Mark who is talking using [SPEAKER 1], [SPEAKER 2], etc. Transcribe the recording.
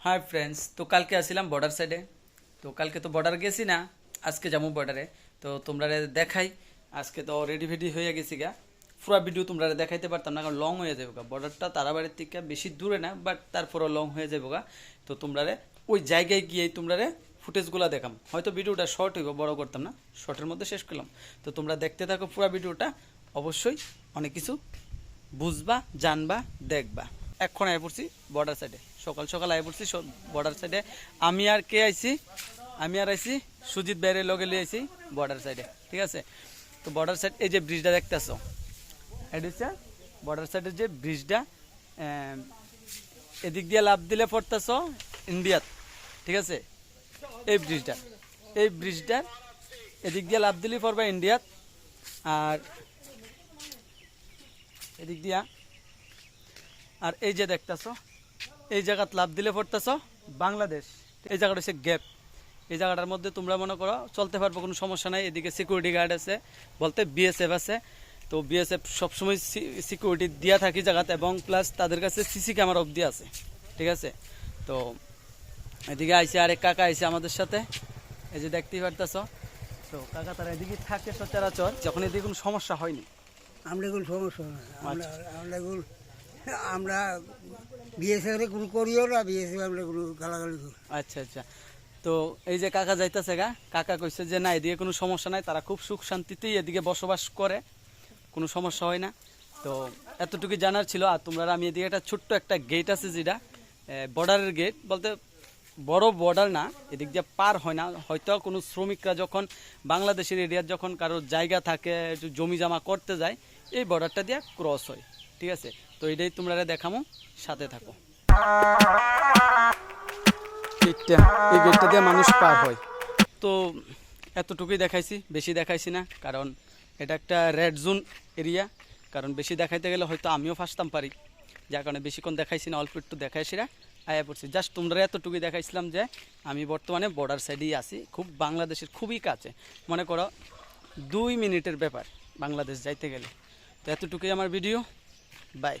[SPEAKER 1] Hi friends, তো কালকে আসছিলাম বর্ডার সাইডে। তো কালকে তো বর্ডার গেছি না, আজকে যাবো বর্ডারে। তো তোমরা দেখাই, আজকে তো রেডি ফেডি হয়ে গেছি গা। পুরো ভিডিও তোমরা দেখাইতে পারতাম না, কারণ লং হয়ে যাবে গা। বর্ডারটা তারাবাড়ির থেকে বেশি দূরে না, বাট তারপরও লং হয়ে যাবে গা। তো তোমরা ওই জায়গায় গিয়ে তোমরা ফুটেজগুলো দেখাম। হয়তো ভিডিওটা শর্ট হইব, বড় করতাম না, শর্টের মধ্যে শেষ করলাম। তো তোমরা দেখতে থাকো পুরো ভিডিওটা, অবশ্যই অনেক কিছু বুঝবা, জানবা, দেখবা। এখন আয় পড়ছি বর্ডার সাইডে, সকাল সকাল আয় পড়ছি বর্ডার সাইডে। আমি আর কে আইছি, আমি আর আইছি সুজিত বাইরের লগে লিয়ে আইছি বর্ডার সাইডে, ঠিক আছে। তো বর্ডার সাইড, এই যে ব্রিজটা দেখতেছো, এটা হচ্ছে বর্ডার সাইডের যে ব্রিজটা। এদিক দিয়ে লাভ দিলে পড়তেছ ইন্ডিয়াত, ঠিক আছে। এই ব্রিজটার এদিক দিয়ে লাভ দিলে পড়বা ইন্ডিয়াত, আর এদিক দিয়া, আর এই যে দেখতেছ এই জায়গাত লাভ দিলে পড়তেছ বাংলাদেশ। এই জায়গাটা হচ্ছে গ্যাপ। এই জায়গাটার মধ্যে তোমরা মনে করো চলতে পারবো, কোনো সমস্যা নাই। এদিকে সিকিউরিটি গার্ড আছে, বলতে বিএসএফ আছে। তো বিএসএফ সবসময় সিকিউরিটি দিয়া থাকি জায়গাতে, এবং প্লাস তাদের কাছে সিসি ক্যামেরা অবধি আছে, ঠিক আছে। তো এদিকে আইসে আরেক কাকা আইসে আমাদের সাথে, এই যে দেখতেই পারতেছ। তো কাকা তারা এদিকে থাকে সচরাচর, যখন এদিকে কোনো সমস্যা হয়নি।
[SPEAKER 2] আমরা কোনো সমস্যা না, আমরা
[SPEAKER 1] আচ্ছা।
[SPEAKER 2] আমরা কোনো আমরা বিএসএফ কোনো করিও না, বিএসএফ আমরা কোনো গালাগালি করি।
[SPEAKER 1] আচ্ছা আচ্ছা। তো এই যে কাকা যাইতেছে গা, কাকা কইছে যে না, এদিকে কোনো সমস্যা নাই, তারা খুব সুখ শান্তিতেই এদিকে বসবাস করে, কোনো সমস্যা হয় না। তো এতটুকু জানার ছিল। আর তোমরা, আমি এদিকে একটা ছোট্ট একটা গেট আছে, যেটা বর্ডারের গেট, বলতে বড় বর্ডার না, এদিক দিয়ে পার হয় না। হয়তো কোনো শ্রমিকরা যখন বাংলাদেশের এরিয়ার যখন কারোর জায়গা থাকে, একটু জমি জমা করতে যায়, এই বর্ডারটা দিয়ে ক্রস হয়, ঠিক আছে। তো এটাই তোমরা দেখামো, সাথে থাকো। গেটটা, এই গেটটা দিয়ে মানুষ পার হয়। তো এতটুকুই দেখাইছি, বেশি দেখাইছি না, কারণ এটা একটা রেড জোন এরিয়া। কারণ বেশি দেখাইতে গেলে হয়তো আমিও ফাঁসতাম পারি, যার কারণে বেশিক্ষণ দেখাইছি না, অল্প একটু দেখাইছিরা আয়া পড়ছি। জাস্ট তোমরা এতটুকুই দেখাইছিলাম যে আমি বর্তমানে বর্ডার সাইডেই আছি, খুব বাংলাদেশের খুবই কাছে। মনে করো 2 মিনিটের ব্যাপার বাংলাদেশ যাইতে গেলে। তো এতটুকুই আমার ভিডিও, বাই।